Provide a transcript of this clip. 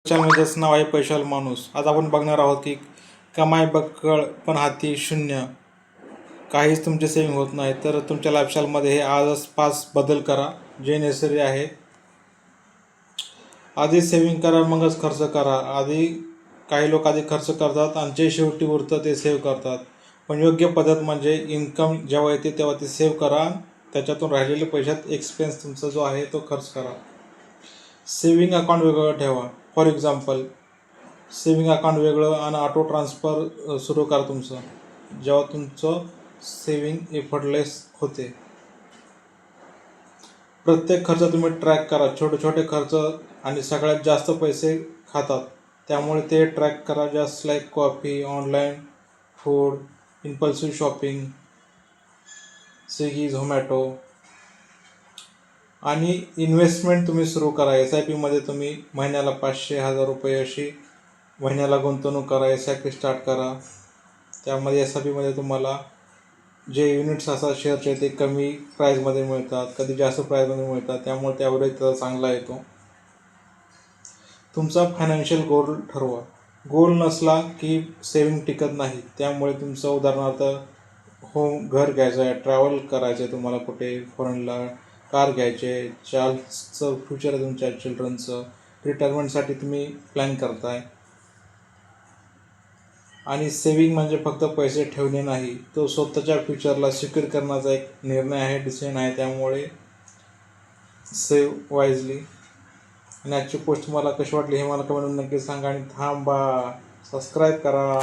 चॅनलमध्येच नाव आहे पैशाल माणूस. आज आपण बघणार आहोत की कमाई बक्कळ पण हाती शून्य, काहीच तुमचे सेविंग होत नाही. तर तुमच्या लाईफस्टाईलमध्ये हे आजच 5 बदल करा जे नेसरी आहे. आधी सेविंग करा मगच खर्च करा. काही लोक आधी खर्च करतात आणि जे शेवटी उरतं ते सेव्ह करतात. पण योग्य पद्धत म्हणजे इन्कम जेव्हा येते तेव्हा ते सेव्ह करा, त्याच्यातून राहिलेल्या पैशात एक्सपेन्स तुमचा जो आहे तो खर्च करा. सेविंग अकाउंट वेगळं ठेवा. फॉर एक्झाम्पल, सेविंग अकाउंट वेगळं आणि ऑटो ट्रान्सफर सुरू करा तुमचं, जेव्हा तुमचं सेविंग एफर्टलेस होते. प्रत्येक खर्च तुम्ही ट्रॅक करा. छोटे छोटे खर्च आणि सगळ्यात जास्त पैसे खातात, त्यामुळे ते ट्रॅक करा. Just like coffee, online food, impulsive shopping, Swiggy, Zomato. आणि इन्व्हेस्टमेंट तुम्ही सुरू करा. SIPमध्ये तुम्ही महिन्याला 500-1000 रुपये अशी महिन्याला गुंतवणूक करा. SIP स्टार्ट करा. त्यामध्ये SIPमध्ये तुम्हाला जे युनिट्स असतात शेअरचे ते कमी प्राईजमध्ये मिळतात, कधी जास्त प्राईजमध्ये मिळतात, त्यामुळे ते ॲव्हरेज त्याचा चांगला येतो. तुमचा फायनान्शियल गोल ठरवा. गोल नसला की सेविंग टिकत नाही. त्यामुळे तुमचं उदाहरणार्थ घर घ्यायचं आहे, ट्रॅव्हल करायचं आहे तुम्हाला कुठे फॉरेनला, कार घ्यायचे, चाइल्डचं फ्युचर आहे तुमच्या चिल्ड्रनचं, रिटायरमेंटसाठी तुम्ही प्लॅन करताय. आणि सेविंग म्हणजे फक्त पैसे ठेवणे नाही, तो स्वतःच्या फ्युचरला सिक्युअर करण्याचा एक निर्णय आहे, डिसिजन आहे. त्यामुळे सेव्ह वाईजली. आणि आजची पोस्ट तुम्हाला कशी वाटली हे मला कमेंटमध्ये नक्की सांगा. आणि सबस्क्राईब करा.